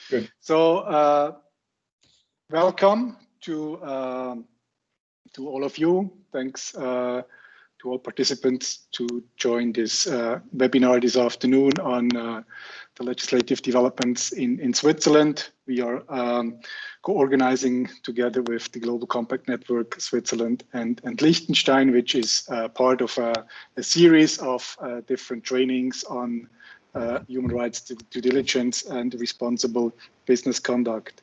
Good. So welcome to all of you. Thanks to all participants to join this webinar this afternoon on the legislative developments in Switzerland. We are co-organizing together with the Global Compact Network Switzerland and Liechtenstein, which is part of a series of different trainings on human rights due diligence and responsible business conduct.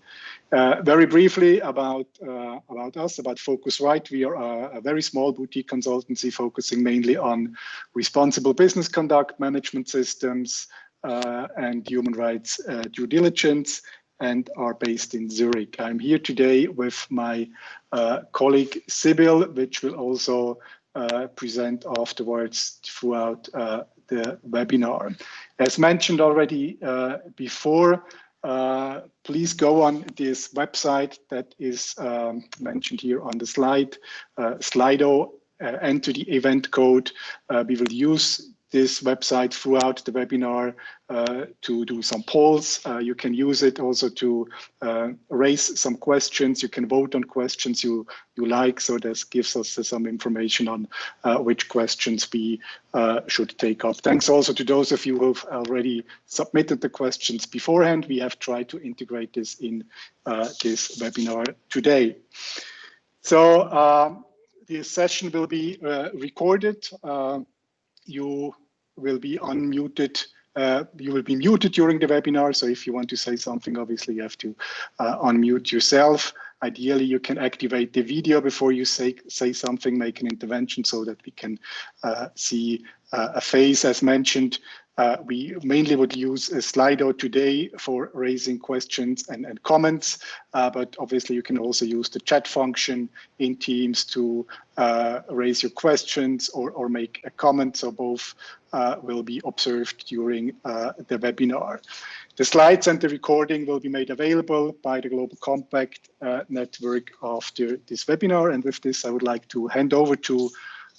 Very briefly about us, about Focusright. We are a very small boutique consultancy focusing mainly on responsible business conduct, management systems, and human rights due diligence, and are based in Zurich. I'm here today with my colleague Sibylle, which will also present afterwards throughout the webinar. As mentioned already before, please go on this website that is mentioned here on the slide, Slido, enter the event code. We will use this website throughout the webinar to do some polls. You can use it also to raise some questions. You can vote on questions you like. So this gives us some information on which questions we should take up. Thanks also to those of you who have already submitted the questions beforehand. We have tried to integrate this in this webinar today. So this session will be recorded. You will be unmuted. You will be muted during the webinar. So if you want to say something, obviously you have to unmute yourself. Ideally, you can activate the video before you say something, make an intervention so that we can see a face. As mentioned, we mainly would use a Slido today for raising questions and comments, but obviously you can also use the chat function in Teams to raise your questions or make a comment. So both will be observed during the webinar. The slides and the recording will be made available by the Global Compact Network after this webinar. And with this, I would like to hand over to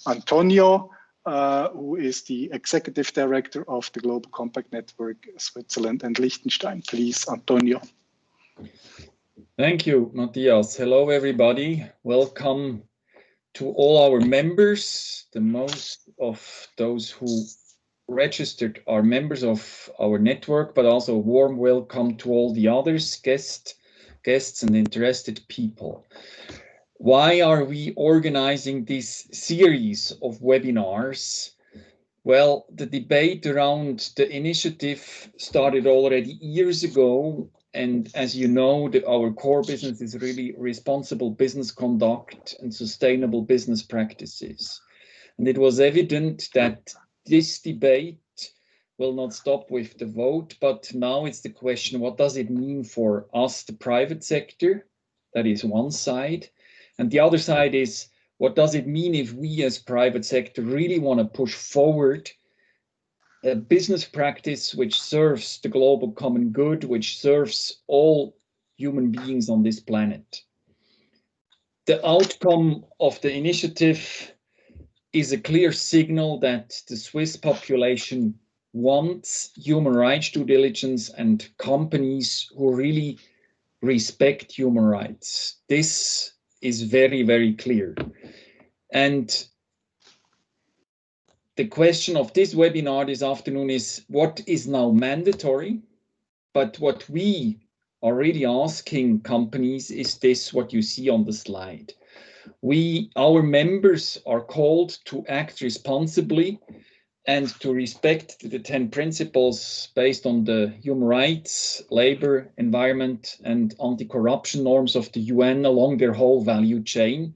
Antonio, who is the Executive Director of the Global Compact Network, Switzerland and Liechtenstein. Please, Antonio. Thank you, Matthias. Hello, everybody. Welcome to all our members. The most of those who registered are members of our network, but also a warm welcome to all the others, guests and interested people. Why are we organizing this series of webinars? Well, the debate around the initiative started already years ago. And as you know, our core business is really responsible business conduct and sustainable business practices. And it was evident that this debate will not stop with the vote, but now it's the question, what does it mean for us, the private sector? That is one side. And the other side is, what does it mean if we as private sector really want to push forward a business practice which serves the global common good, which serves all human beings on this planet? The outcome of the initiative is a clear signal that the Swiss population wants human rights due diligence and companies who really respect human rights. This is very, very clear. And the question of this webinar this afternoon is what is now mandatory, but what we are really asking companies is this, what you see on the slide. Our members are called to act responsibly and to respect the 10 principles based on the human rights, labor, environment, and anti-corruption norms of the UN along their whole value chain,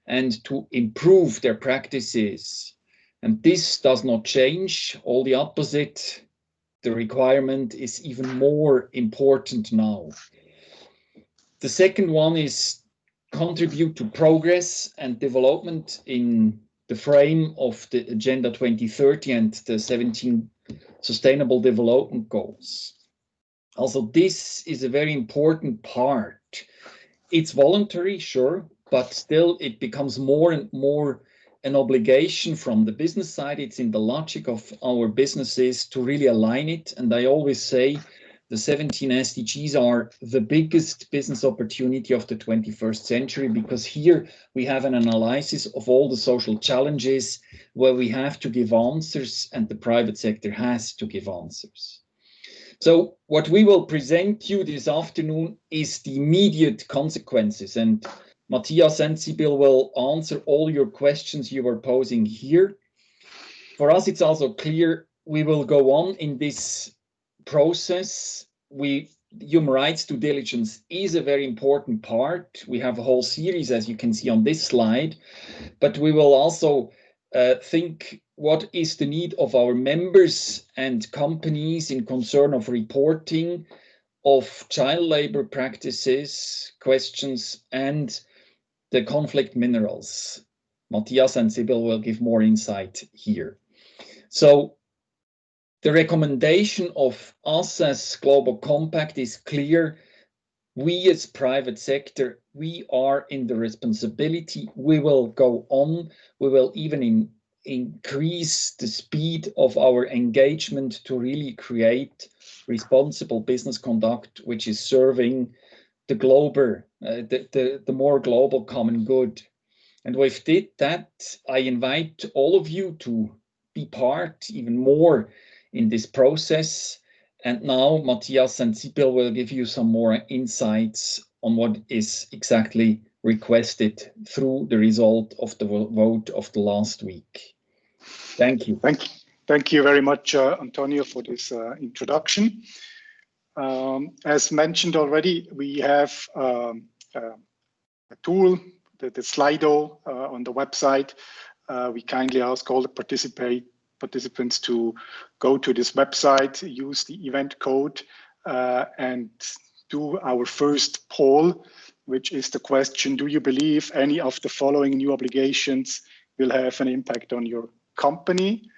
and to improve their practices. And this does not change, all the opposite. The requirement is even more important now. The second one is contribute to progress and development in the frame of the Agenda 2030 and the 17 Sustainable Development Goals. Also, this is a very important part. It's voluntary, sure, but still it becomes more and more an obligation from the business side. It's in the logic of our businesses to really align it. And I always say the 17 SDGs are the biggest business opportunity of the 21st century, because here we have an analysis of all the social challenges where we have to give answers and the private sector has to give answers. So what we will present you this afternoon is the immediate consequences, and Matthias and Sibylle will answer all your questions you were posing here. For us, it's also clear we will go on in this process. Human rights due diligence is a very important part. We have a whole series, as you can see on this slide, but we will also think what is the need of our members and companies in concern of reporting of child labor practices, questions, and the conflict minerals. Matthias and Sibylle will give more insight here. So the recommendation of us as Global Compact is clear. We as private sector, we are in the responsibility. We will go on. We will even increase the speed of our engagement to really create responsible business conduct, which is serving the global, the more global common good. And with that, I invite all of you to be part even more in this process. And now Matthias and Sibylle will give you some more insights on what is exactly requested through the result of the vote of the last week. Thank you. Thank you very much, Antonio, for this introduction. As mentioned already, we have a tool, the Slido on the website. We kindly ask all the participants to go to this website, use the event code, and do our first poll, which is the question: do you believe any of the following new obligations will have an impact on your company?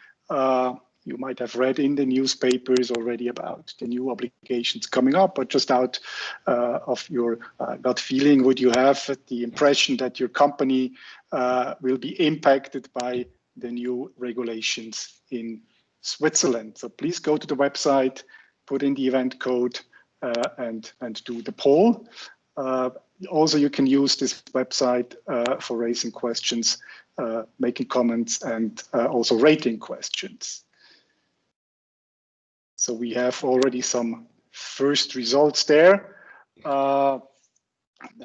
You might have read in the newspapers already about the new obligations coming up, but just out of your gut feeling, would you have the impression that your company will be impacted by the new regulations in Switzerland? So please go to the website, put in the event code, and do the poll. Also, you can use this website for raising questions, making comments, and also rating questions. So we have already some first results there. That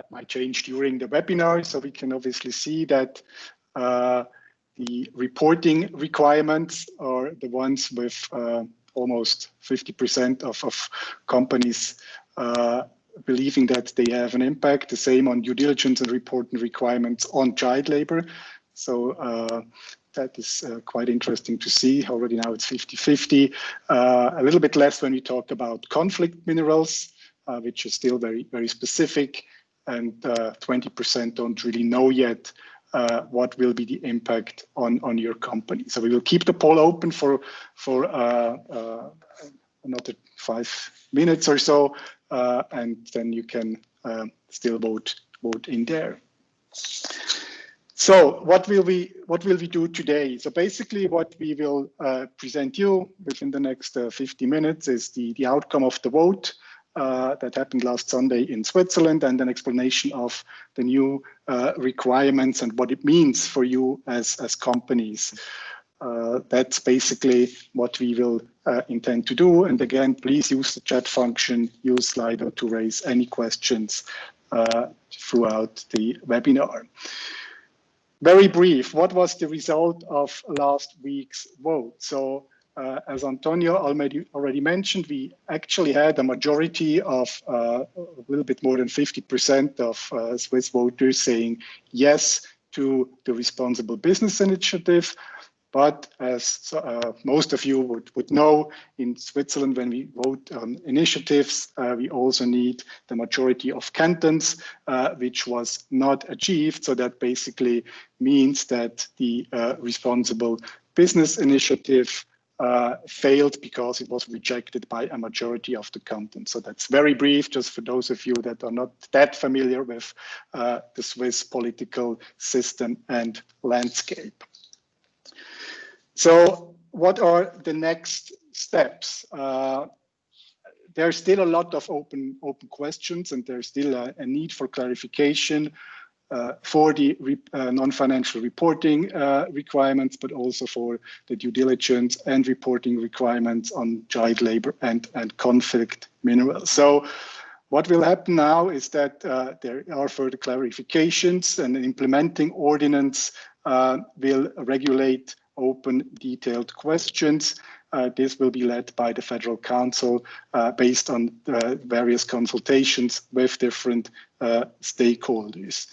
might change during the webinar, so we can obviously see that the reporting requirements are the ones with almost 50% of companies believing that they have an impact. The same on due diligence and reporting requirements on child labor. So that is quite interesting to see. Already now it's 50-50. A little bit less when we talk about conflict minerals, which is still very, very specific. And 20% don't really know yet what will be the impact on your company. So we will keep the poll open for another 5 minutes or so, and then you can still vote in there. So what will we do today? So basically what we will present you within the next 50 minutes is the outcome of the vote that happened last Sunday in Switzerland, and an explanation of the new requirements and what it means for you as companies. That's basically what we will intend to do. And again, please use the chat function, use Slido to raise any questions throughout the webinar. Very brief, what was the result of last week's vote? So as Antonio already mentioned, we actually had a majority of a little bit more than 50% of Swiss voters saying yes to the Responsible Business Initiative. But as most of you would know, in Switzerland, when we vote on initiatives, we also need the majority of cantons, which was not achieved. So that basically means that the Responsible Business Initiative failed because it was rejected by a majority of the cantons. So that's very brief, just for those of you that are not that familiar with the Swiss political system and landscape. So what are the next steps? There are still a lot of open questions, and there's still a need for clarification for the non-financial reporting requirements, but also for the due diligence and reporting requirements on child labor and conflict minerals. So what will happen now is that there are further clarifications, and an implementing ordinance will regulate open detailed questions. This will be led by the Federal Council based on various consultations with different stakeholders.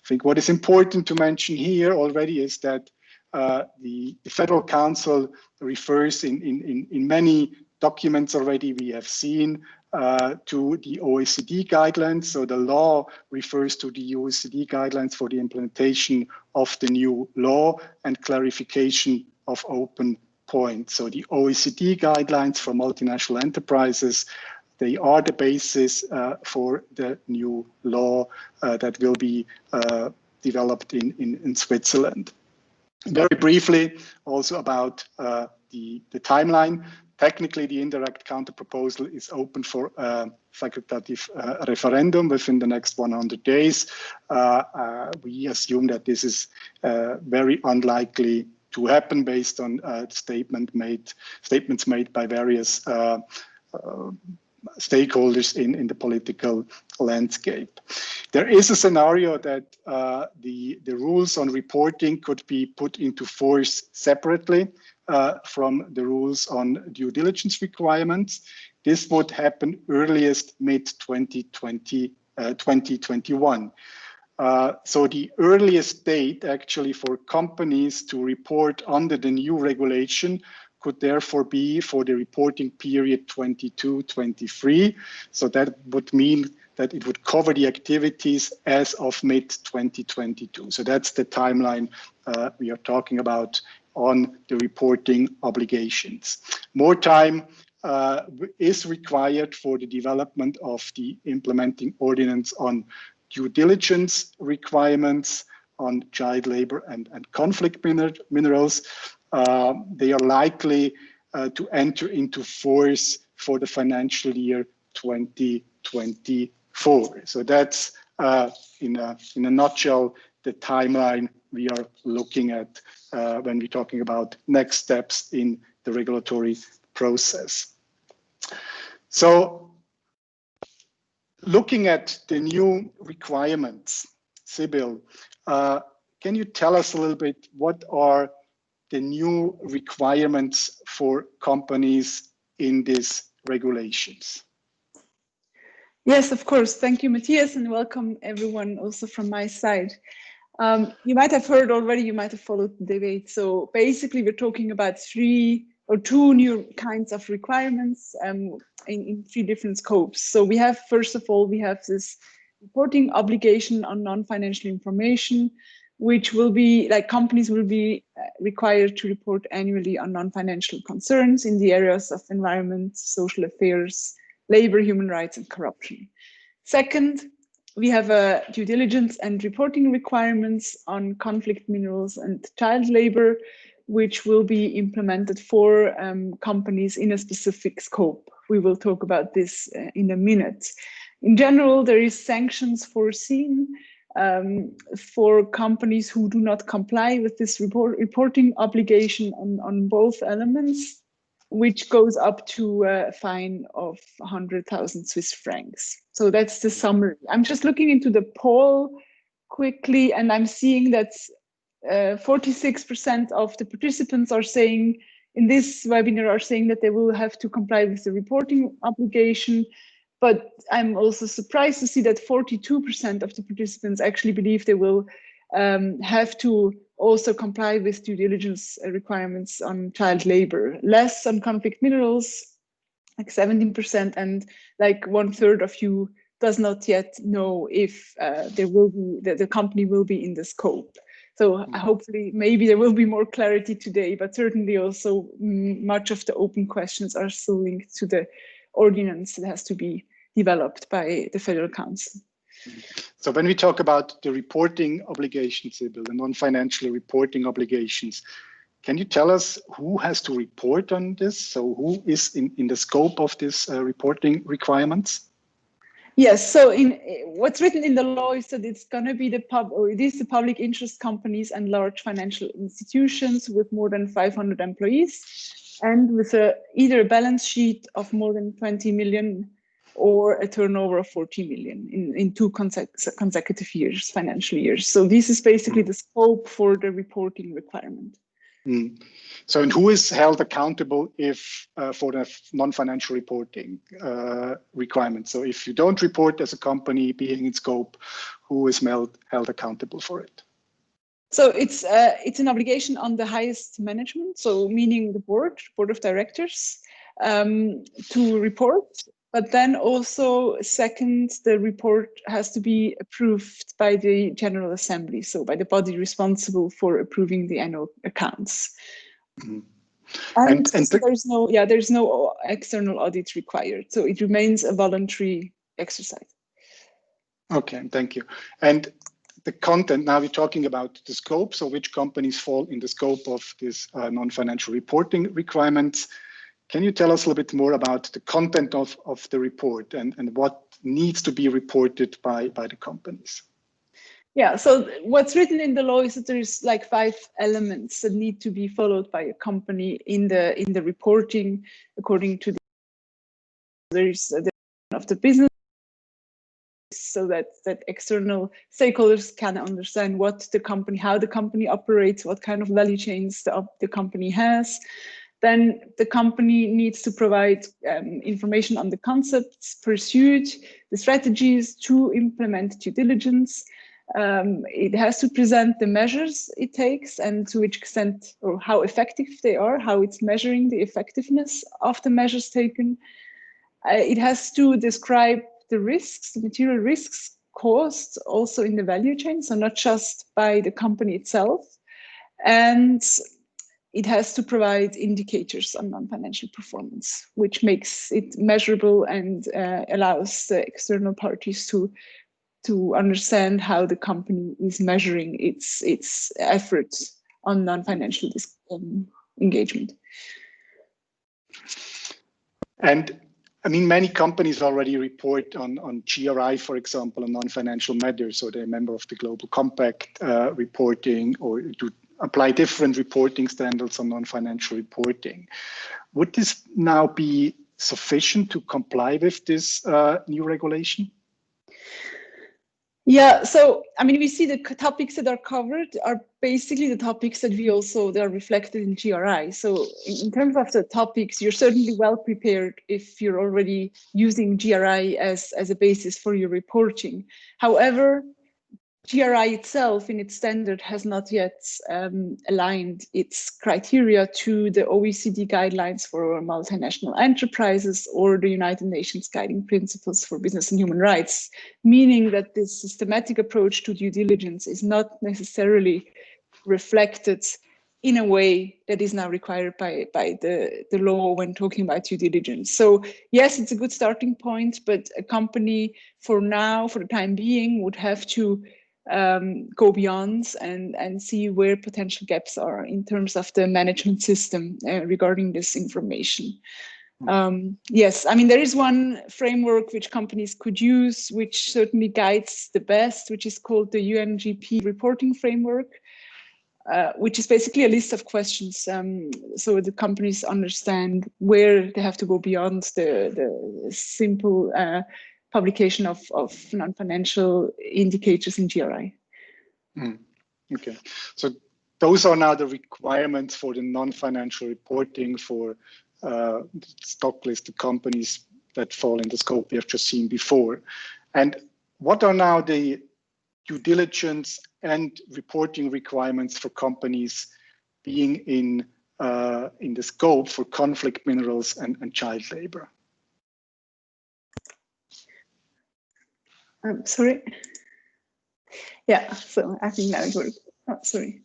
I think what is important to mention here already is that the Federal Council refers in many documents already we have seen to the OECD guidelines. So the law refers to the OECD guidelines for the implementation of the new law and clarification of open points. So the OECD guidelines for multinational enterprises, they are the basis for the new law that will be developed in Switzerland. Very briefly, also about the timeline. Technically, the indirect counter proposal is open for facultative referendum within the next 100 days. We assume that this is very unlikely to happen based on statements made by various stakeholders in the political landscape. There is a scenario that the rules on reporting could be put into force separately from the rules on due diligence requirements. This would happen earliest mid-2021. So the earliest date actually for companies to report under the new regulation could therefore be for the reporting period 22-23. So that would mean that it would cover the activities as of mid-2022. So that's the timeline we are talking about on the reporting obligations. More time is required for the development of the implementing ordinance on due diligence requirements on child labor and conflict minerals. They are likely to enter into force for the financial year 2024. So that's in a nutshell the timeline we are looking at when we're talking about next steps in the regulatory process. So looking at the new requirements, Sibylle, can you tell us a little bit what are the new requirements for companies in these regulations? Yes, of course. Thank you, Matthias, and welcome everyone also from my side. You might have heard already, you might have followed the debate. So basically, we're talking about two new kinds of requirements in three different scopes. So we have, first of all, we have this reporting obligation on non-financial information, which will be like companies will be required to report annually on non-financial concerns in the areas of environment, social affairs, labor, human rights, and corruption. Second, we have due diligence and reporting requirements on conflict minerals and child labor, which will be implemented for companies in a specific scope. We will talk about this in a minute. In general, there is sanctions foreseen for companies who do not comply with this reporting obligation on both elements, which goes up to a fine of 100,000 Swiss francs. So that's the summary. I'm just looking into the poll quickly, and I'm seeing that 46% of the participants are saying in this webinar are saying that they will have to comply with the reporting obligation. But I'm also surprised to see that 42% of the participants actually believe they will have to also comply with due diligence requirements on child labor, less on conflict minerals, like 17%, and like 1/3 of you does not yet know if the company will be in the scope. So hopefully, maybe there will be more clarity today, but certainly also much of the open questions are still linked to the ordinance that has to be developed by the Federal Council. So when we talk about the reporting obligations, the non-financial reporting obligations, can you tell us who has to report on this? So who is in the scope of this reporting requirements? Yes, so what's written in the law is that it's going to be the public interest companies and large financial institutions with more than 500 employees and with either a balance sheet of more than 20 million or a turnover of 40 million in 2 consecutive years, financial years. So this is basically the scope for the reporting requirement. So, and who is held accountable if for the non-financial reporting requirements? So if you don't report as a company being in scope, who is held accountable for it? So it's an obligation on the highest management, so meaning the board of directors, to report. But then also, second, the report has to be approved by the General Assembly, so by the body responsible for approving the annual accounts. And so there's no external audit required, so it remains a voluntary exercise. Okay, thank you. And the content, now we're talking about the scope, so which companies fall in the scope of this non-financial reporting requirements. Can you tell us a little bit more about the content of the report and what needs to be reported by the companies? Yeah, so what's written in the law is that there's like 5 elements that need to be followed by a company in the reporting according to there's of the business, so that external stakeholders can understand what the company, how the company operates, what kind of value chains the company has. Then the company needs to provide information on the concepts pursued, the strategies to implement due diligence. It has to present the measures it takes and to which extent or how effective they are, how it's measuring the effectiveness of the measures taken. It has to describe the risks, the material risks caused also in the value chain, so not just by the company itself. And it has to provide indicators on non-financial performance, which makes it measurable and allows the external parties to understand how the company is measuring its efforts on non-financial engagement. And I mean, many companies already report on GRI, for example, on non-financial matters, so they're a member of the Global Compact reporting or do apply different reporting standards on non-financial reporting. Would this now be sufficient to comply with this new regulation? Yeah, so I mean, we see the topics that are covered are basically the topics that that are reflected in GRI. So in terms of the topics, you're certainly well prepared if you're already using GRI as a basis for your reporting. However, GRI itself in its standard has not yet aligned its criteria to the OECD guidelines for multinational enterprises or the United Nations guiding principles for business and human rights, meaning that this systematic approach to due diligence is not necessarily reflected in a way that is now required by the law when talking about due diligence. So yes, it's a good starting point, but a company for the time being, would have to go beyond and see where potential gaps are in terms of the management system regarding this information. Yes, I mean, there is one framework which companies could use, which certainly guides the best, which is called the UNGP reporting framework, which is basically a list of questions. So the companies understand where they have to go beyond the simple publication of non-financial indicators in GRI. Okay, so those are now the requirements for the non-financial reporting for stock listed companies that fall in the scope we have just seen before. And what are now the due diligence and reporting requirements for companies being in the scope for conflict minerals and child labor? Sorry. Yeah, so I think now it worked. Oh, sorry.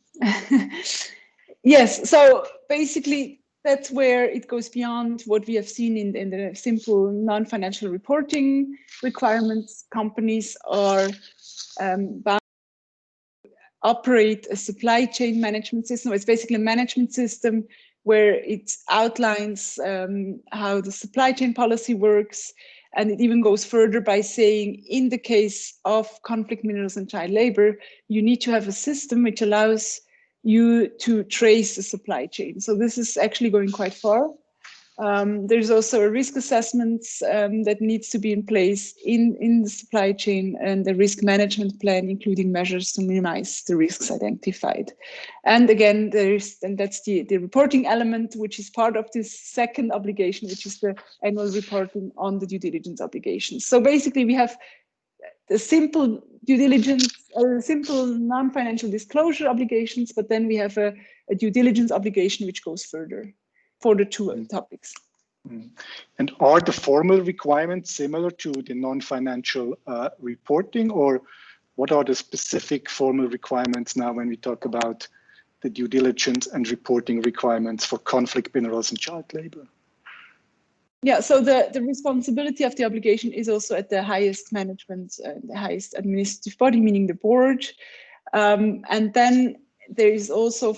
Yes, so basically that's where it goes beyond what we have seen in the simple non-financial reporting requirements. Companies are bound operate a supply chain management system. It's basically a management system where it outlines how the supply chain policy works. And it even goes further by saying, in the case of conflict minerals and child labor, you need to have a system which allows you to trace the supply chain. So this is actually going quite far. There's also a risk assessment that needs to be in place in the supply chain, and a risk management plan, including measures to minimize the risks identified. And again, that's the reporting element, which is part of this second obligation, which is the annual reporting on the due diligence obligations. So basically, we have the simple due diligence, simple non-financial disclosure obligations, but then we have a due diligence obligation which goes further for the two topics. And are the formal requirements similar to the non-financial reporting, or what are the specific formal requirements now when we talk about the due diligence and reporting requirements for conflict minerals and child labor? Yeah, so the responsibility of the obligation is also at the highest management, the highest administrative body, meaning the board. And then there is also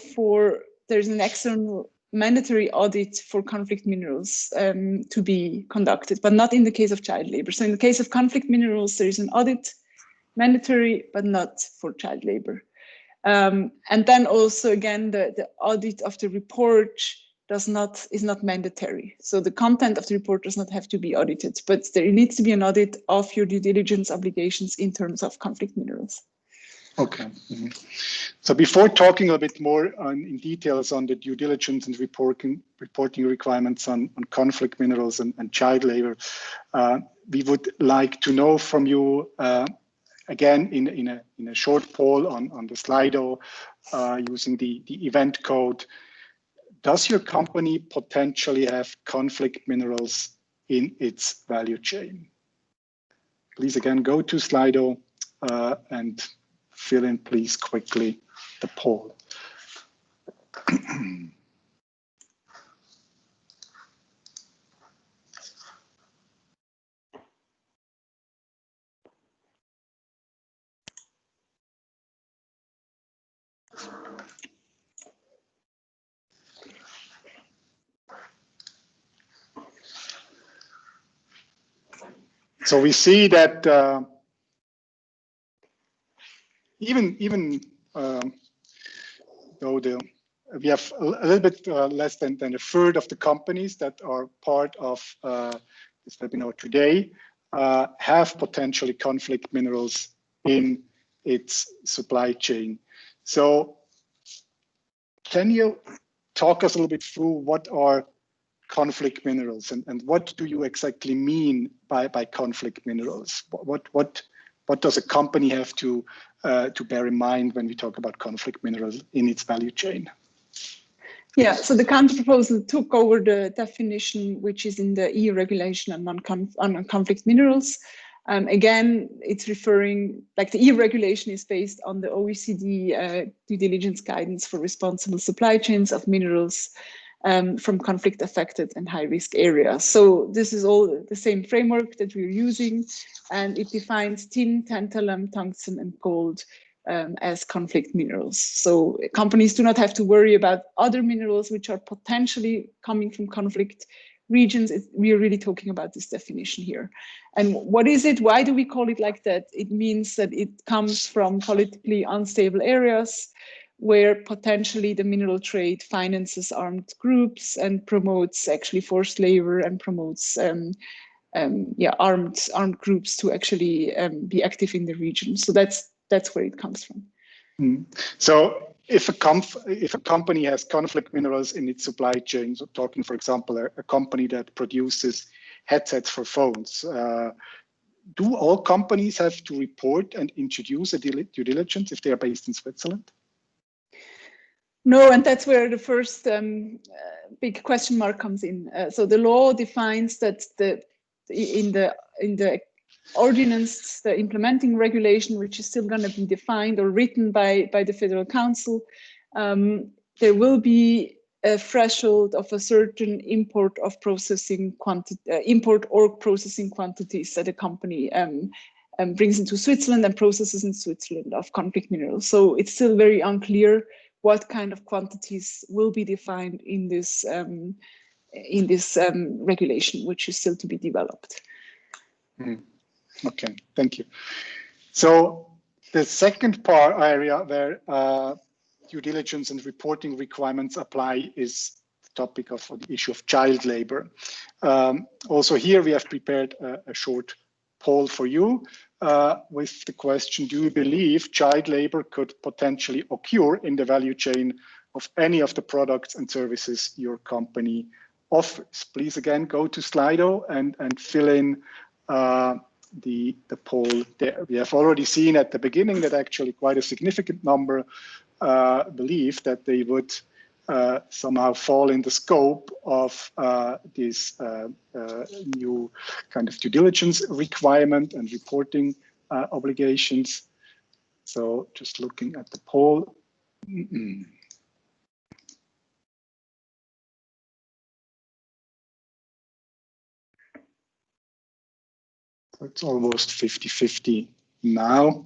there's an external mandatory audit for conflict minerals to be conducted, but not in the case of child labor. So in the case of conflict minerals, there is an audit mandatory, but not for child labor. And then also, again, the audit of the report is not mandatory. So the content of the report does not have to be audited, but there needs to be an audit of your due diligence obligations in terms of conflict minerals. Okay. Mm-hmm. So before talking a bit more in details on the due diligence and reporting requirements on conflict minerals and child labor, we would like to know from you, again, in a short poll on the Slido, using the event code, does your company potentially have conflict minerals in its value chain? Please, again, go to Slido and fill in, please, quickly the poll. So we see that even though we have a little bit less than a third of the companies that are part of this webinar today have potentially conflict minerals in its supply chain. So can you talk us a little bit through what are conflict minerals and what do you exactly mean by conflict minerals? What does a company have to bear in mind when we talk about conflict minerals in its value chain? Yeah, so the counter proposal took over the definition which is in the EU regulation on conflict minerals. Again, it's referring, like the EU regulation is based on the OECD due diligence guidance for responsible supply chains of minerals from conflict affected and high risk areas. So this is all the same framework that we're using, and it defines tin, tantalum, tungsten, and gold as conflict minerals. So companies do not have to worry about other minerals which are potentially coming from conflict regions. We are really talking about this definition here. And what is it? Why do we call it like that? It means that it comes from politically unstable areas where potentially the mineral trade finances armed groups and promotes actually forced labor and promotes armed groups to actually be active in the region. So that's where it comes from. Mm. So if a company has conflict minerals in its supply chain, so talking, for example, a company that produces headsets for phones, do all companies have to report and introduce a due diligence if they are based in Switzerland? No, and that's where the first big question mark comes in. So the law defines that in the ordinance, the implementing regulation, which is still going to be defined or written by the Federal Council, there will be a threshold of a certain import or processing quantities that a company brings into Switzerland and processes in Switzerland of conflict minerals. So it's still very unclear what kind of quantities will be defined in this regulation, which is still to be developed. Okay, thank you. So the second area where due diligence and reporting requirements apply is the topic of the issue of child labor. Also here we have prepared a short poll for you with the question, do you believe child labor could potentially occur in the value chain of any of the products and services your company offers? Please again go to Slido and fill in the poll there. We have already seen at the beginning that actually quite a significant number believe that they would somehow fall in the scope of this new kind of due diligence requirement and reporting obligations. So just looking at the poll. It's almost 50-50 now.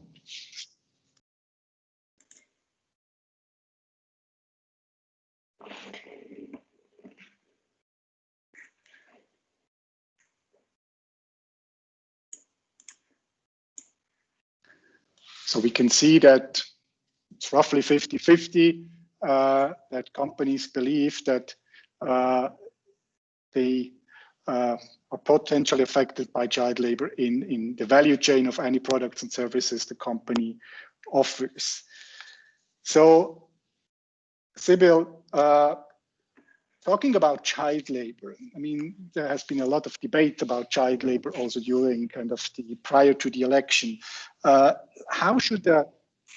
So we can see that it's roughly 50-50, that companies believe that they are potentially affected by child labor in the value chain of any products and services the company offers. So, Sibylle, talking about child labor, I mean, there has been a lot of debate about child labor also during kind of prior to the election. How should a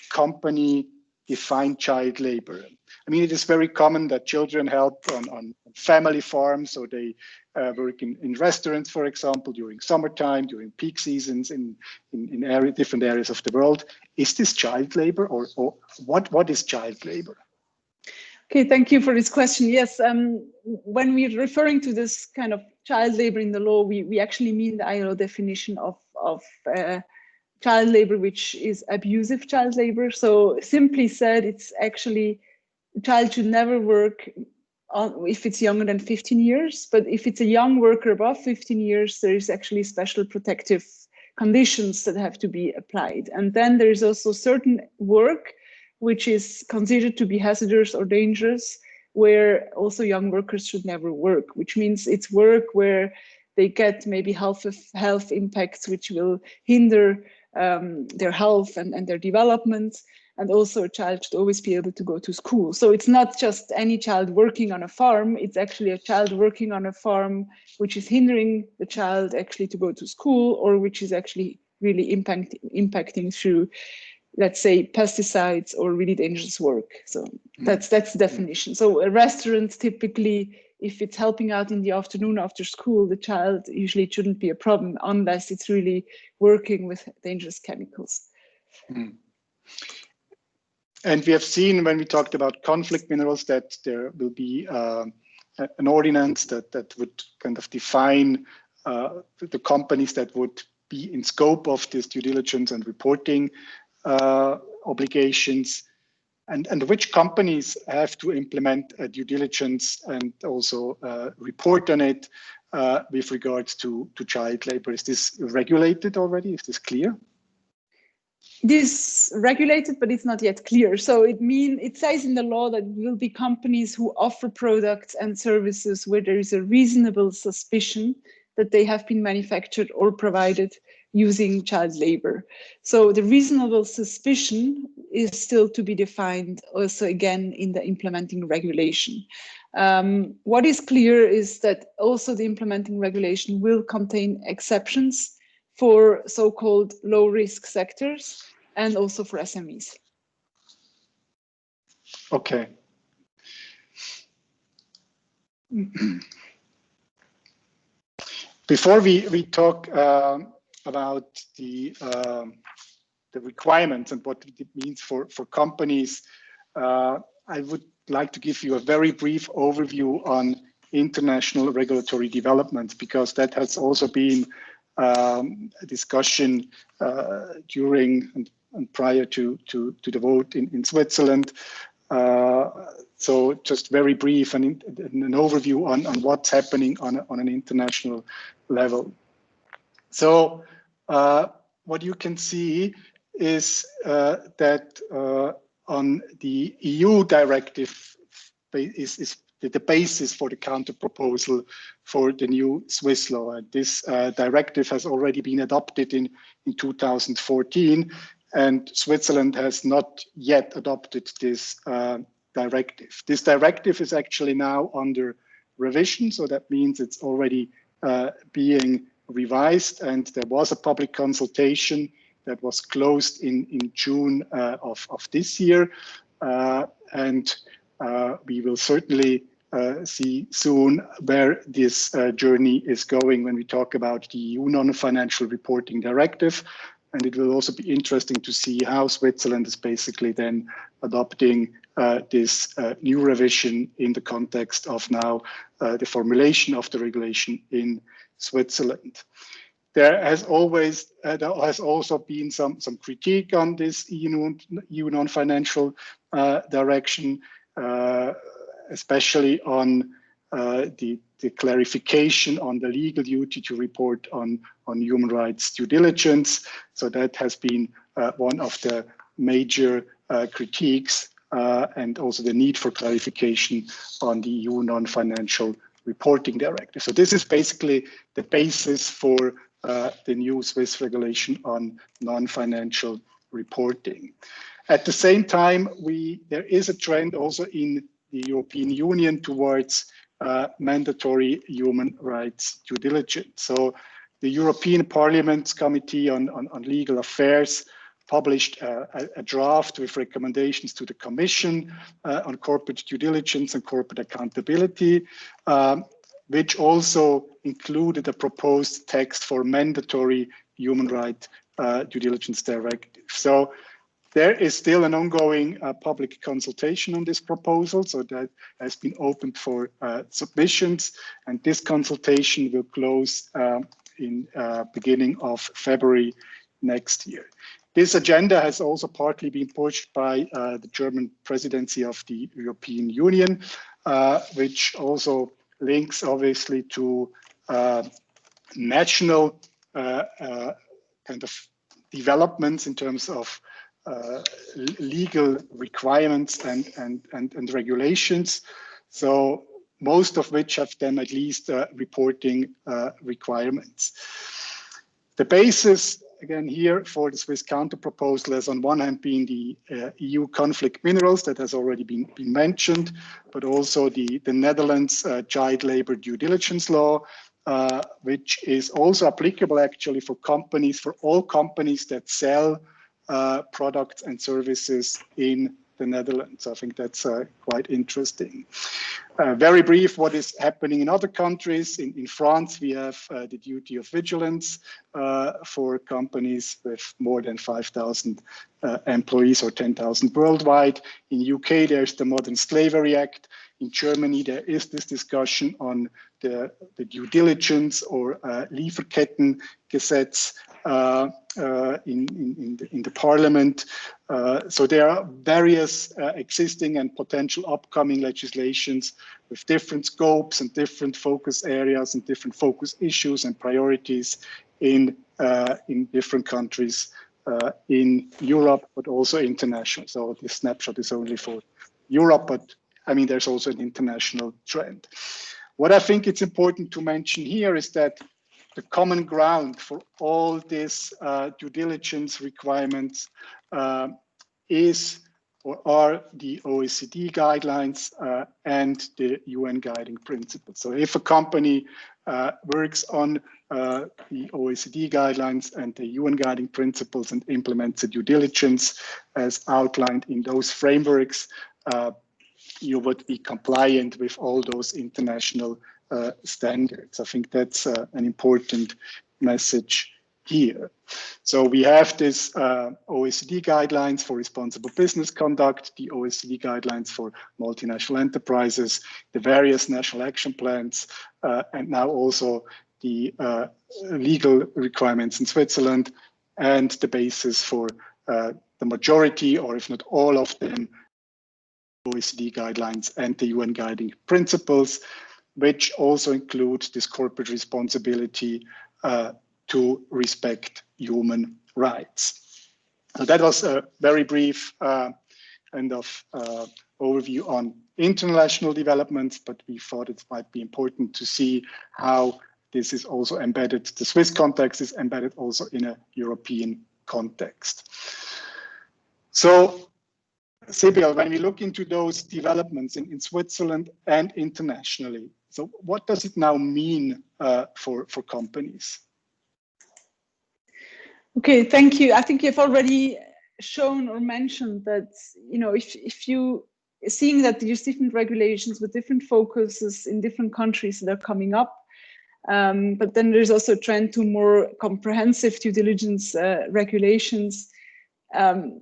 company define child labor? I mean, it is very common that children help on family farms, so they work in restaurants, for example, during summertime, during peak seasons in different areas of the world. Is this child labor, or what is child labor? Okay, thank you for this question. Yes, when we're referring to this kind of child labor in the law, we actually mean the ILO definition of child labor, which is abusive child labor. So simply said, it's actually a child should never work if it's younger than 15 years. But if it's a young worker above 15 years, there is actually special protective conditions that have to be applied. And then there's also certain work which is considered to be hazardous or dangerous, where also young workers should never work, which means it's work where they get maybe health impacts which will hinder their health and their development. And also a child should always be able to go to school. So it's not just any child working on a farm, it's actually a child working on a farm which is hindering the child actually to go to school, or which is actually really impacting through, let's say, pesticides or really dangerous work. So that's the definition. So a restaurant, typically, if it's helping out in the afternoon after school, the child usually it shouldn't be a problem unless it's really working with dangerous chemicals. And we have seen when we talked about conflict minerals that there will be an ordinance that would kind of define the companies that would be in scope of this due diligence and reporting obligations, and which companies have to implement a due diligence and also report on it with regards to child labor. Is this regulated already? Is this clear? This regulated, but it's not yet clear. So it says in the law that it will be companies who offer products and services where there is a reasonable suspicion that they have been manufactured or provided using child labor. So the reasonable suspicion is still to be defined also again in the implementing regulation. What is clear is that also the implementing regulation will contain exceptions for so-called low-risk sectors and also for SMEs. Okay. Before we talk about the requirements and what it means for companies, I would like to give you a very brief overview on international regulatory developments, because that has also been discussion during and prior to the vote in Switzerland. So just very brief and an overview on what's happening on an international level. So what you can see is that on the EU directive is the basis for the counter proposal for the new Swiss law. And this directive has already been adopted in 2014, and Switzerland has not yet adopted this directive. This directive is actually now under revision, so that means it's already being revised, and there was a public consultation that was closed in June of this year, and we will certainly see soon where this journey is going when we talk about the EU non-financial reporting directive. And it will also be interesting to see how Switzerland is basically then adopting this new revision in the context of now the formulation of the regulation in Switzerland. There has also been some critique on this EU non-financial direction, especially on the clarification on the legal duty to report on human rights due diligence. So that has been one of the major critiques, and also the need for clarification on the EU non-financial reporting directive. So this is basically the basis for the new Swiss regulation on non-financial reporting. At the same time, there is a trend also in the European Union towards mandatory human rights due diligence. So the European Parliament's Committee on Legal Affairs published a draft with recommendations to the Commission on corporate due diligence and corporate accountability, which also included a proposed text for mandatory human rights due diligence directive. So there is still an ongoing public consultation on this proposal, so that has been opened for submissions, and this consultation will close in beginning of February next year. This agenda has also partly been pushed by the German presidency of the European Union, which also links obviously to national kind of developments in terms of legal requirements and regulations. So most of which have then at least reporting requirements. The basis again here for the Swiss counter proposal has on one hand been the EU conflict minerals that has already been mentioned, but also the Netherlands child labor due diligence law, which is also applicable actually for companies, for all companies that sell products and services in the Netherlands. I think that's quite interesting. Very brief, what is happening in other countries. In France, we have the duty of vigilance for companies with more than 5,000 employees or 10,000 worldwide. In UK, there's the Modern Slavery Act. In Germany, there is this discussion on the due diligence or Lieferkettengesetz in the parliament. So there are various existing and potential upcoming legislations with different scopes and different focus areas and different focus issues and priorities in different countries in Europe, but also international. So this snapshot is only for Europe, but I mean, there's also an international trend. What I think it's important to mention here is that the common ground for all these due diligence requirements is or are the OECD guidelines and the UN guiding principles. So if a company works on the OECD guidelines and the UN guiding principles and implements the due diligence as outlined in those frameworks, you would be compliant with all those international standards. I think that's an important message here. So we have this OECD guidelines for responsible business conduct, the OECD guidelines for multinational enterprises, the various national action plans, and now also the legal requirements in Switzerland and the basis for the majority, or if not all of them, OECD guidelines and the UN guiding principles, which also include this corporate responsibility to respect human rights. So that was a very brief kind of overview on international developments, but we thought it might be important to see how this is also embedded, the Swiss context is embedded also in a European context. So, Sibylle, when we look into those developments in Switzerland and internationally, so what does it now mean for companies? Okay, thank you. I think you've already shown or mentioned that, you know, if you seeing that there's different regulations with different focuses in different countries that are coming up, but then there's also a trend to more comprehensive due diligence regulations.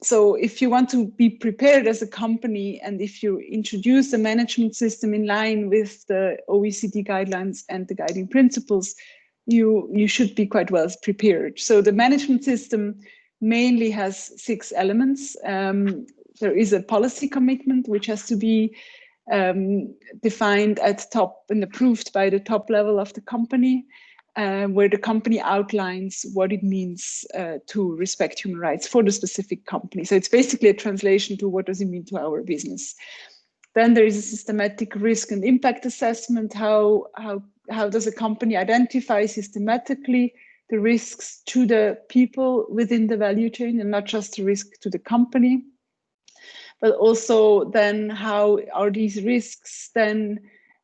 So if you want to be prepared as a company, and if you introduce a management system in line with the OECD guidelines and the guiding principles, you should be quite well prepared. So the management system mainly has 6 elements. There is a policy commitment, which has to be defined at top and approved by the top level of the company, where the company outlines what it means to respect human rights for the specific company. So it's basically a translation to what does it mean to our business. Then there is a systematic risk and impact assessment. How does a company identify systematically the risks to the people within the value chain, and not just the risk to the company? But also then how are these risks then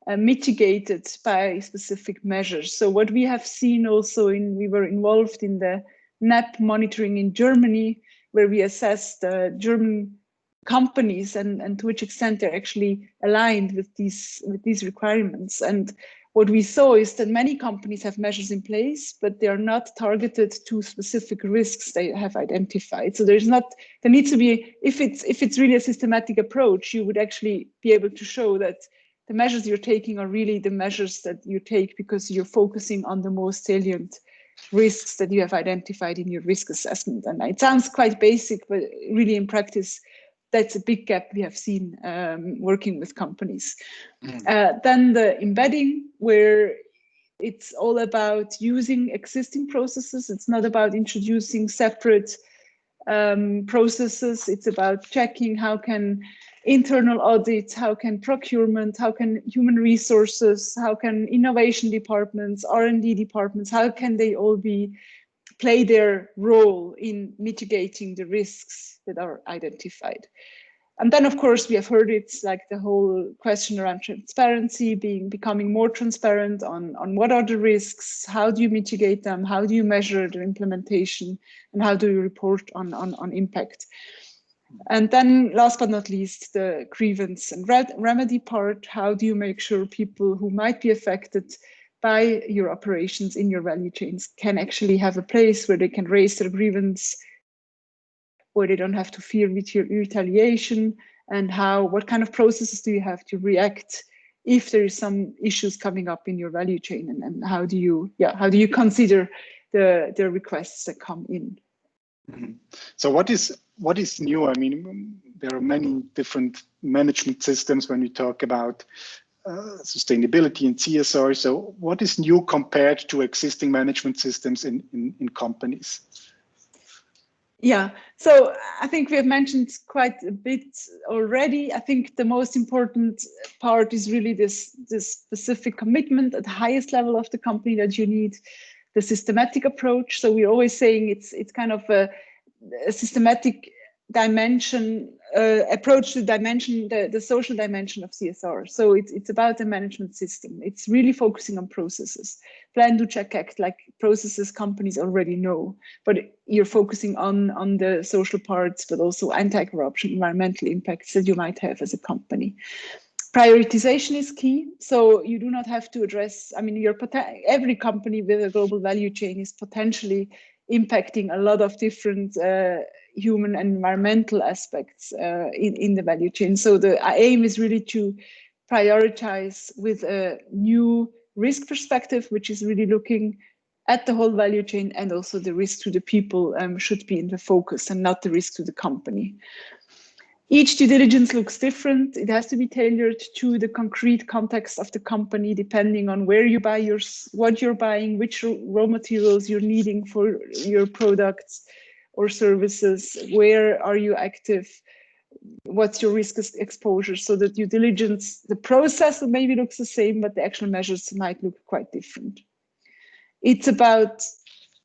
mitigated by specific measures? So what we have seen also we were involved in the NAP monitoring in Germany, where we assessed German companies and to which extent they're actually aligned with these requirements. And what we saw is that many companies have measures in place, but they are not targeted to specific risks they have identified. So there needs to be, if it's really a systematic approach, you would actually be able to show that the measures you're taking are really the measures that you take because you're focusing on the most salient risks that you have identified in your risk assessment. And it sounds quite basic, but really in practice, that's a big gap we have seen working with companies. Then the embedding, where it's all about using existing processes. It's not about introducing separate processes. It's about checking how can internal audits, how can procurement, how can human resources, how can innovation departments, R&D departments, how can they all play their role in mitigating the risks that are identified. And then, of course, we have heard it's like the whole question around transparency, becoming more transparent on what are the risks, how do you mitigate them, how do you measure the implementation, and how do you report on impact. And then, last but not least, the grievance and remedy part. How do you make sure people who might be affected by your operations in your value chains can actually have a place where they can raise their grievance, where they don't have to fear retaliation, and what kind of processes do you have to react if there is some issues coming up in your value chain, and how do you consider the requests that come in? Mm-hmm. So what is new? I mean, there are many different management systems when we talk about sustainability and CSR. So what is new compared to existing management systems in companies? Yeah, so I think we have mentioned quite a bit already. I think the most important part is really this specific commitment at the highest level of the company that you need, the systematic approach. So we're always saying it's kind of a systematic dimension approach to the social dimension of CSR. So it's about the management system. It's really focusing on processes. Plan, do, check, act, like processes companies already know, but you're focusing on the social parts, but also anti-corruption, environmental impacts that you might have as a company. Prioritization is key. So you do not have to address, I mean, every company with a global value chain is potentially impacting a lot of different human and environmental aspects in the value chain. So the aim is really to prioritize with a new risk perspective, which is really looking at the whole value chain, and also the risk to the people should be in the focus and not the risk to the company. Each due diligence looks different. It has to be tailored to the concrete context of the company, depending on where you buy what you're buying, which raw materials you're needing for your products or services, where are you active, what's your risk exposure, so that due diligence, the process maybe looks the same, but the actual measures might look quite different. It's about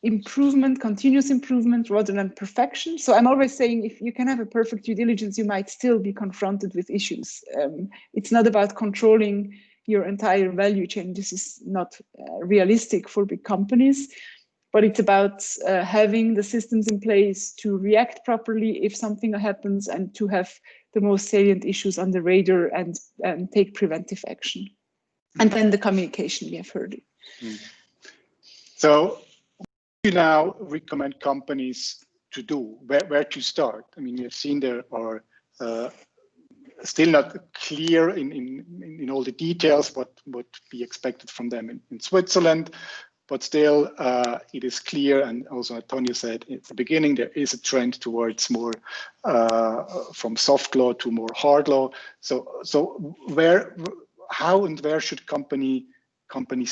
improvement, continuous improvement rather than perfection. So I'm always saying, if you can have a perfect due diligence, you might still be confronted with issues. It's not about controlling your entire value chain. This is not realistic for big companies, but it's about having the systems in place to react properly if something happens, and to have the most salient issues on the radar and take preventive action. And then the communication, we have heard it. So you now recommend companies to do? Where to start? I mean, you've seen there are still not clear in all the details what would be expected from them in Switzerland, but still it is clear, and also Antonio said at the beginning, there is a trend towards more from soft law to more hard law. So how and where should companies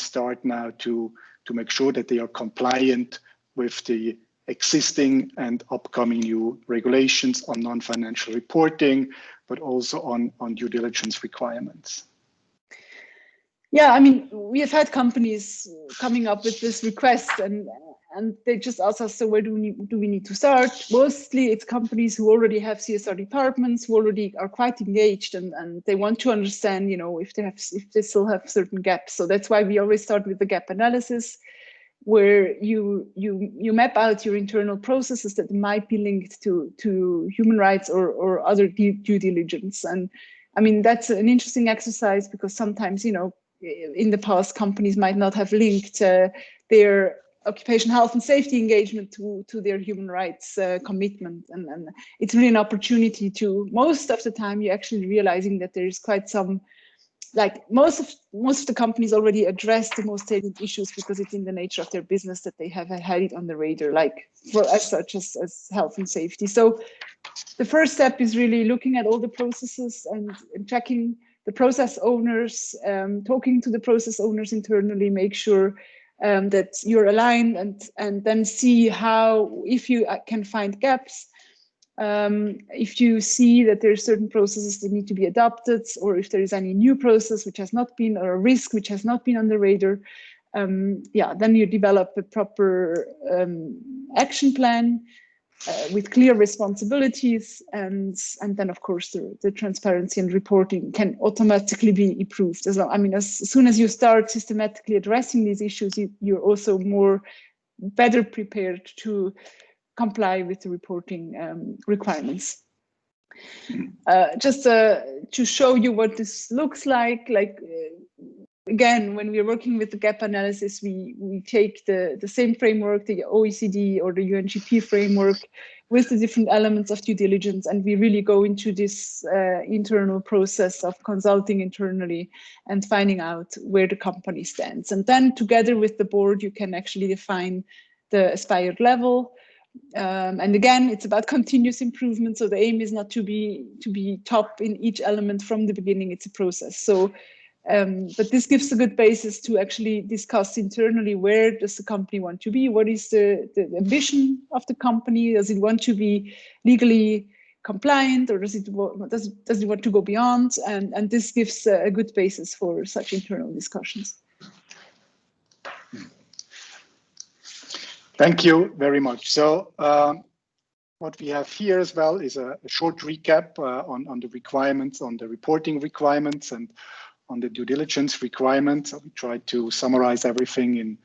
start now to make sure that they are compliant with the existing and upcoming new regulations on non-financial reporting, but also on due diligence requirements? Yeah, I mean, we have had companies coming up with this request, and they just ask us, so where do we need to start? Mostly it's companies who already have CSR departments, who already are quite engaged, and they want to understand, you know, if they still have certain gaps. So that's why we always start with the gap analysis, where you map out your internal processes that might be linked to human rights or other due diligence. And I mean, that's an interesting exercise, because sometimes, you know, in the past, companies might not have linked their occupational health and safety engagement to their human rights commitment. And it's really an opportunity to, most of the time, you're actually realizing that there is quite some, like most of the companies already address the most salient issues, because it's in the nature of their business that they have had it on the radar, like such as health and safety. So the first step is really looking at all the processes and checking the process owners, talking to the process owners internally, make sure that you're aligned, and then see how, if you can find gaps, if you see that there are certain processes that need to be adopted, or if there is any new process which has not been, or a risk which has not been on the radar, then you develop a proper action plan with clear responsibilities, and then of course the transparency and reporting can automatically be improved as well. I mean, as soon as you start systematically addressing these issues, you're also better prepared to comply with the reporting requirements. Just to show you what this looks like, again, when we're working with the gap analysis, we take the same framework, the OECD or the UNGP framework, with the different elements of due diligence, and we really go into this internal process of consulting internally and finding out where the company stands. And then together with the board, you can actually define the aspired level. And again, it's about continuous improvement. So the aim is not to be top in each element from the beginning. It's a process. So, but this gives a good basis to actually discuss internally, where does the company want to be? What is the ambition of the company? Does it want to be legally compliant, or does it want to go beyond? And this gives a good basis for such internal discussions. Thank you very much. So what we have here as well is a short recap on the requirements, on the reporting requirements, and on the due diligence requirements. So we tried to summarize everything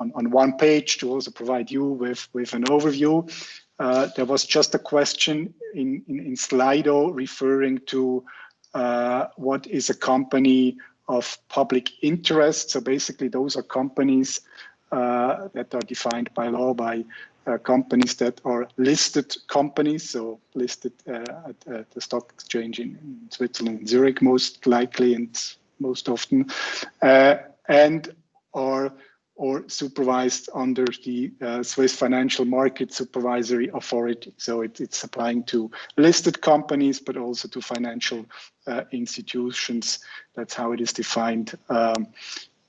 on one page to also provide you with an overview. There was just a question in Slido referring to what is a company of public interest. So basically those are companies that are defined by law by companies that are listed companies, so listed at the stock exchange in Switzerland, Zurich most likely and most often. and or supervised under the Swiss Financial Market Supervisory Authority. So it's applying to listed companies, but also to financial institutions. That's how it is defined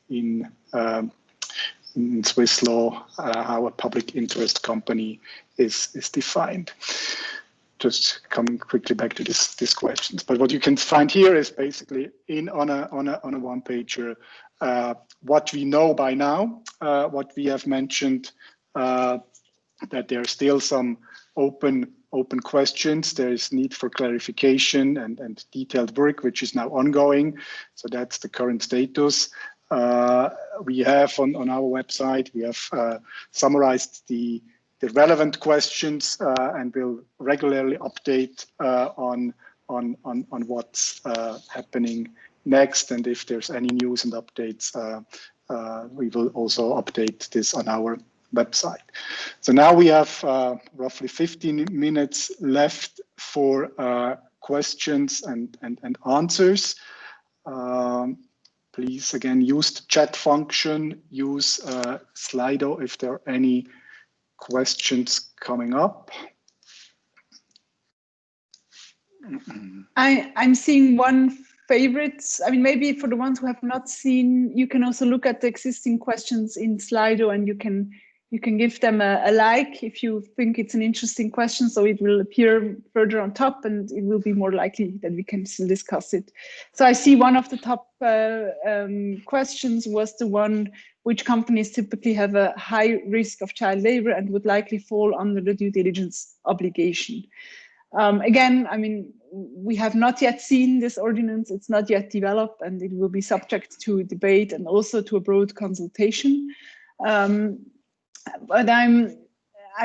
in Swiss law, how a public interest company is defined. Just coming quickly back to these questions. But what you can find here is basically on a one-pager what we know by now, what we have mentioned, that there are still some open questions. There is need for clarification and detailed work, which is now ongoing. So that's the current status. We have on our website, we have summarized the relevant questions and will regularly update on what's happening next. And if there's any news and updates, we will also update this on our website. So now we have roughly 15 minutes left for questions and answers. Please, again, use the chat function, use Slido if there are any questions coming up. I'm seeing one favorite. I mean, maybe for the ones who have not seen, you can also look at the existing questions in Slido, and you can give them a like if you think it's an interesting question. So it will appear further on top, and it will be more likely that we can still discuss it. So I see one of the top questions was the one: which companies typically have a high risk of child labor and would likely fall under the due diligence obligation? Again, I mean, we have not yet seen this ordinance. It's not yet developed, and it will be subject to debate and also to a broad consultation. But I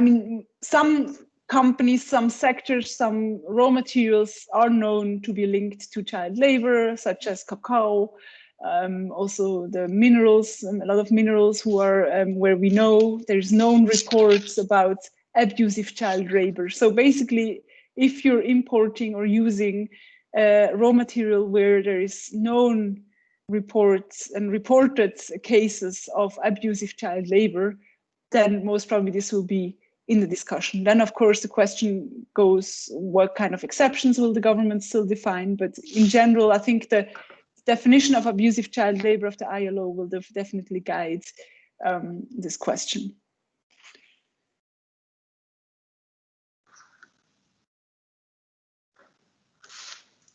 mean, some companies, some sectors, some raw materials are known to be linked to child labor, such as cacao. Also the minerals, a lot of minerals who are where we know there's known reports about abusive child labor. So basically, if you're importing or using raw material where there is known reports and reported cases of abusive child labor, then most probably this will be in the discussion. Then, of course, the question goes, what kind of exceptions will the government still define? But in general, I think the definition of abusive child labor of the ILO will definitely guide this question.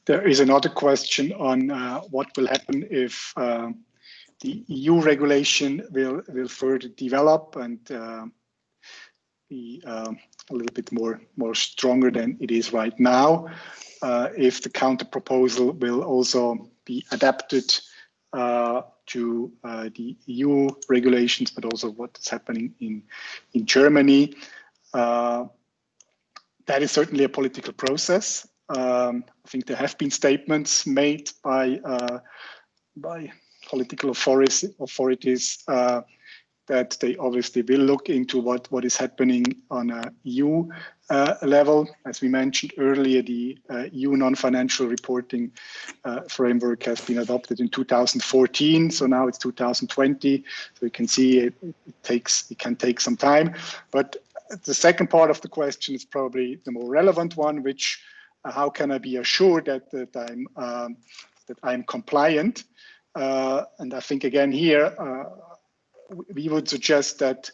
There is another question on what will happen if the EU regulation will further develop and be a little bit more stronger than it is right now. If the counter proposal will also be adapted to the EU regulations, but also what is happening in Germany. That is certainly a political process. I think there have been statements made by political authorities that they obviously will look into what is happening on a EU level. As we mentioned earlier, the EU non-financial reporting framework has been adopted in 2014, so now it's 2020. So you can see it can take some time. But the second part of the question is probably the more relevant one, which how can I be assured that I'm compliant? And I think again here we would suggest that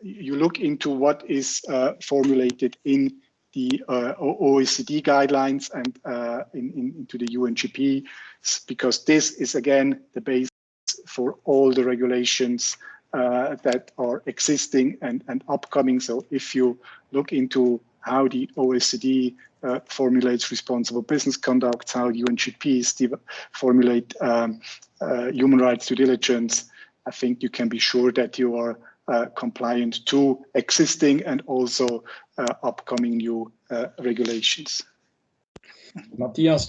you look into what is formulated in the OECD guidelines and into the UNGP, because this is again the base for all the regulations that are existing and upcoming. So if you look into how the OECD formulates responsible business conduct, how UNGPs formulate human rights due diligence, I think you can be sure that you are compliant to existing and also upcoming new regulations. Matthias,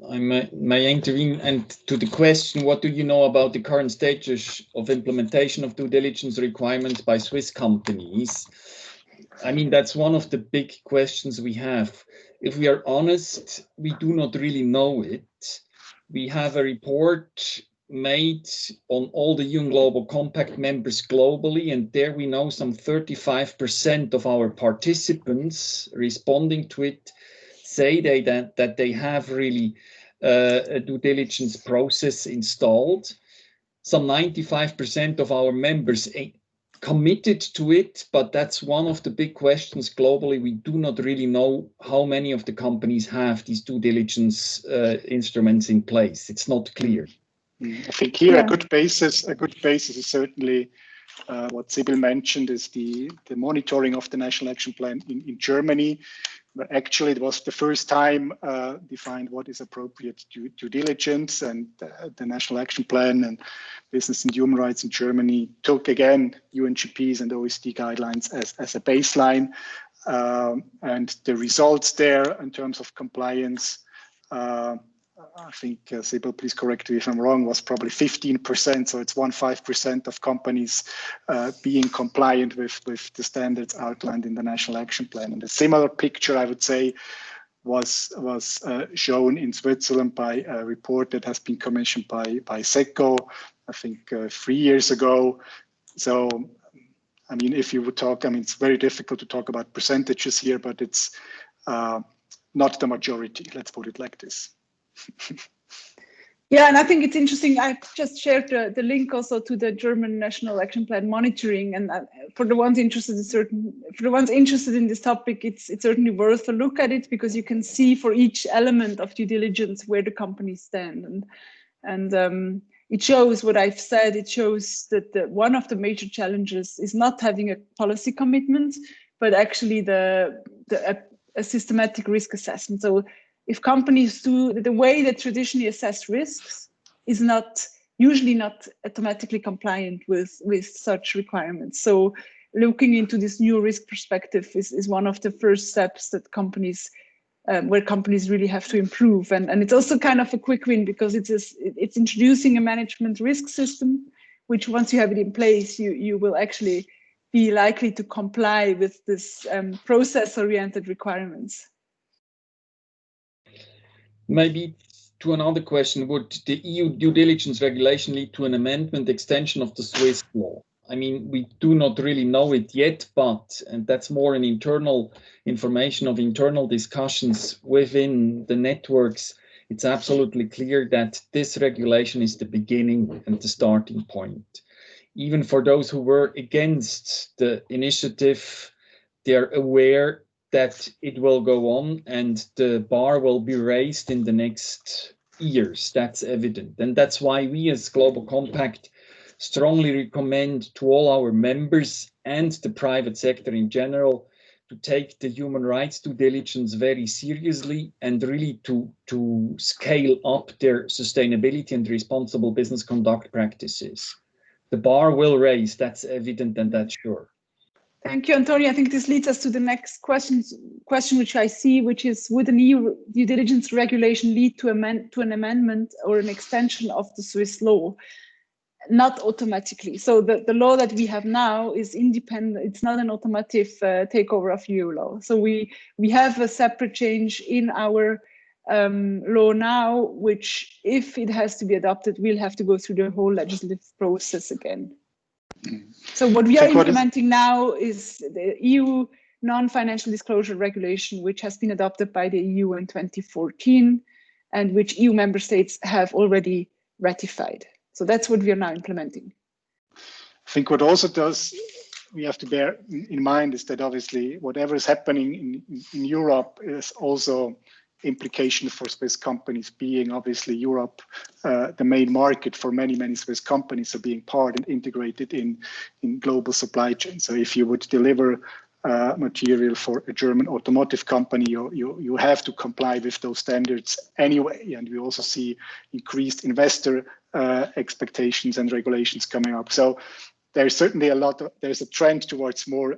I may intervene, and to the question, what do you know about the current status of implementation of due diligence requirements by Swiss companies? I mean, that's one of the big questions we have. If we are honest, we do not really know it. We have a report made on all the UN Global Compact members globally, and there we know some 35% of our participants responding to it say that they have really a due diligence process installed. Some 95% of our members committed to it, but that's one of the big questions globally. We do not really know how many of the companies have these due diligence instruments in place. It's not clear. I think here a good basis is certainly what Sibylle mentioned is the monitoring of the National Action Plan in Germany, where actually it was the first time defined what is appropriate due diligence, and the National Action Plan and Business and Human Rights in Germany took again UNGPs and OECD guidelines as a baseline, and the results there in terms of compliance, I think, Sibylle, please correct me if I'm wrong, was probably 15%. So it's 15% of companies being compliant with the standards outlined in the National Action Plan. And a similar picture, I would say, was shown in Switzerland by a report that has been commissioned by SECO, I think 3 years ago. So, I mean, if you would talk, I mean, it's very difficult to talk about percentages here, but it's not the majority, let's put it like this. Yeah, and I think it's interesting. I just shared the link also to the German National Action Plan monitoring, and for the ones interested in this topic, it's certainly worth a look at it, because you can see for each element of due diligence where the companies stand, and it shows what I've said. It shows that one of the major challenges is not having a policy commitment, but actually a systematic risk assessment. So if companies do the way they traditionally assess risks is usually not automatically compliant with such requirements. So looking into this new risk perspective is one of the first steps that where companies really have to improve. And it's also kind of a quick win, because it's introducing a management risk system, which once you have it in place, you will actually be likely to comply with this process-oriented requirements. Maybe to another question, would the EU due diligence regulation lead to an amendment extension of the Swiss law? I mean, we do not really know it yet, and that's more an internal information of internal discussions within the networks. It's absolutely clear that this regulation is the beginning and the starting point. Even for those who were against the initiative, they're aware that it will go on and the bar will be raised in the next years. That's evident. And that's why we as Global Compact strongly recommend to all our members and the private sector in general to take the human rights due diligence very seriously and really to scale up their sustainability and responsible business conduct practices. The bar will raise, that's evident and that's sure. Thank you, Antonio. I think this leads us to the next question which I see, which is, would an EU due diligence regulation lead to an amendment or an extension of the Swiss law? Not automatically. So the law that we have now is independent. It's not an automatic takeover of EU law. So we have a separate change in our law now, which, if it has to be adopted, we'll have to go through the whole legislative process again. So what we are implementing now is the EU non-financial disclosure regulation, which has been adopted by the EU in 2014 and which EU member states have already ratified. So that's what we are now implementing. I think what also we have to bear in mind is that obviously whatever is happening in Europe is also implication for Swiss companies, being obviously Europe the main market for many Swiss companies, so being part and integrated in global supply chain. So if you would deliver material for a German automotive company, you have to comply with those standards anyway. And we also see increased investor expectations and regulations coming up. So there's certainly there's a trend towards more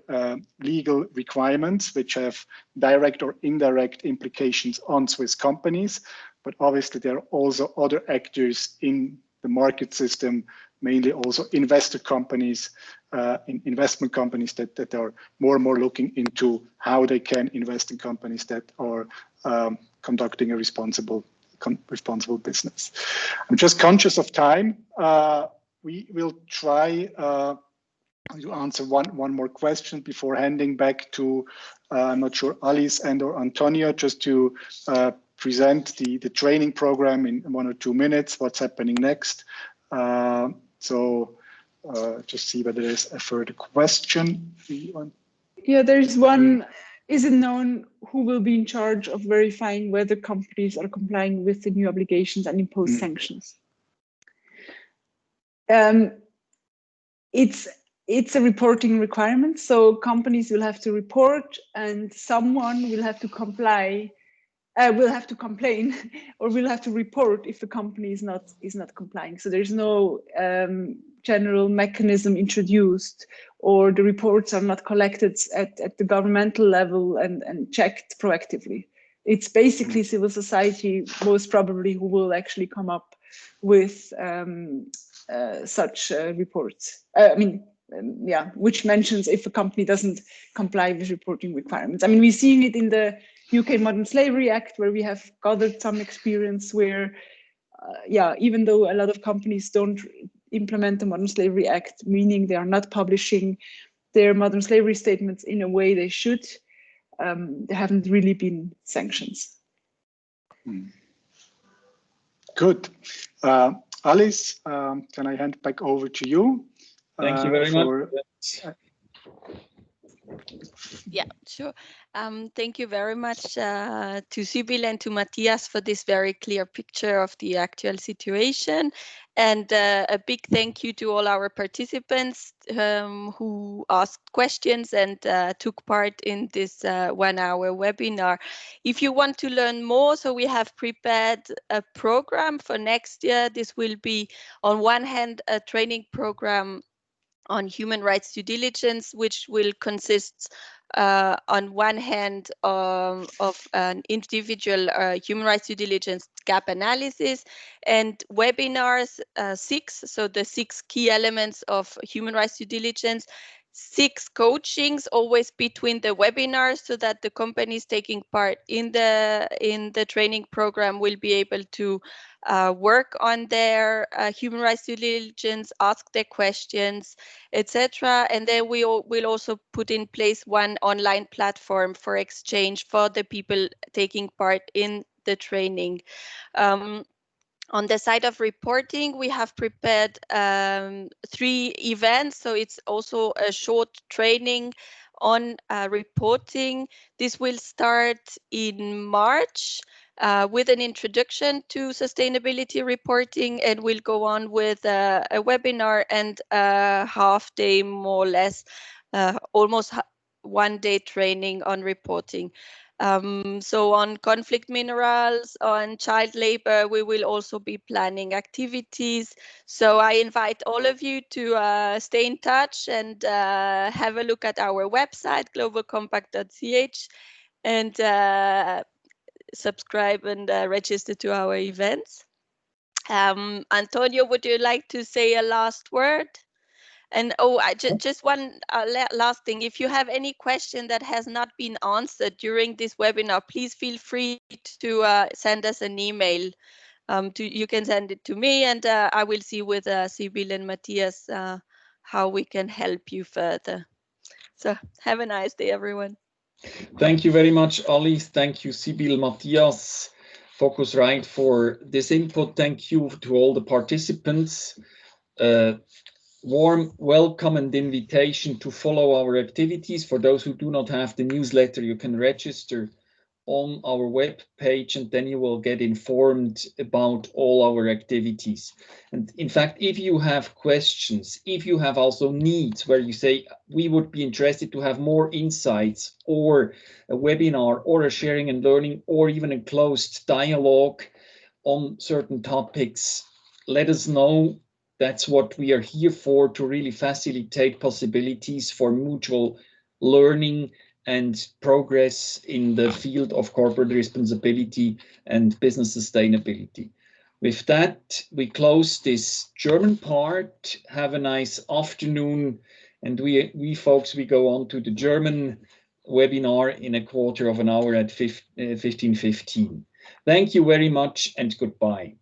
legal requirements, which have direct or indirect implications on Swiss companies. But obviously there are also other actors in the market system, mainly also investor companies, investment companies that are more and more looking into how they can invest in companies that are conducting a responsible responsible business. I'm just conscious of time. We will try to answer one more question before handing back to, I'm not sure, Alice and or Antonio, just to present the training program in 1 or 2 minutes, what's happening next. Just see whether there's a further question. Yeah, there's one. Is it known who will be in charge of verifying whether companies are complying with the new obligations and impose sanctions? It's a reporting requirement, so companies will have to report, and someone will have to comply. Will have to complain, or will have to report if the company is not complying. So there's no general mechanism introduced, or the reports are not collected at the governmental level and checked proactively. It's basically civil society, most probably, who will actually come up with such reports. Which mentions if a company doesn't comply with reporting requirements. I mean, we're seeing it in the UK Modern Slavery Act, where we have gathered some experience where, even though a lot of companies don't implement the Modern Slavery Act, meaning they are not publishing their modern slavery statements in a way they should, there haven't really been sanctions. Good. Alice, can I hand back over to you? Thank you very much. Yeah, sure. Thank you very much to Sibylle and to Matthias for this very clear picture of the actual situation. And a big thank you to all our participants who asked questions and took part in this 1-hour webinar. If you want to learn more, so we have prepared a program for next year. This will be, on one hand, a training program on human rights due diligence, which will consist on one hand of an individual human rights due diligence gap analysis and webinars, 6, so the 6 key elements of human rights due diligence, 6 coachings always between the webinars, so that the companies taking part in the training program will be able to work on their human rights due diligence, ask their questions, etc. And then we will also put in place one online platform for exchange for the people taking part in the training. On the side of reporting, we have prepared 3 events. So it's also a short training on reporting. This will start in March with an introduction to sustainability reporting, and we'll go on with a webinar and a half day, more or less, almost 1 day training on reporting. So on conflict minerals, on child labor, we will also be planning activities. So I invite all of you to stay in touch and have a look at our website, globalcompact.ch, and subscribe and register to our events. Antonio, would you like to say a last word? And just one last thing. If you have any question that has not been answered during this webinar, please feel free to send us an email. You can send it to me, and I will see with Sibylle and Matthias how we can help you further. So have a nice day, everyone. Thank you very much, Alice. Thank you, Sibylle, Matthias, Focusright, for this input. Thank you to all the participants. Warm welcome and invitation to follow our activities. For those who do not have the newsletter, you can register on our web page, and then you will get informed about all our activities. And in fact, if you have questions, if you have also needs where you say, we would be interested to have more insights, or a webinar, or a sharing and learning, or even a closed dialogue on certain topics, let us know. That's what we are here for, to really facilitate possibilities for mutual learning and progress in the field of corporate responsibility and business sustainability. With that, we close this German part. Have a nice afternoon. And we folks, we go on to the German webinar in a quarter of an hour at 15:15. Thank you very much and goodbye.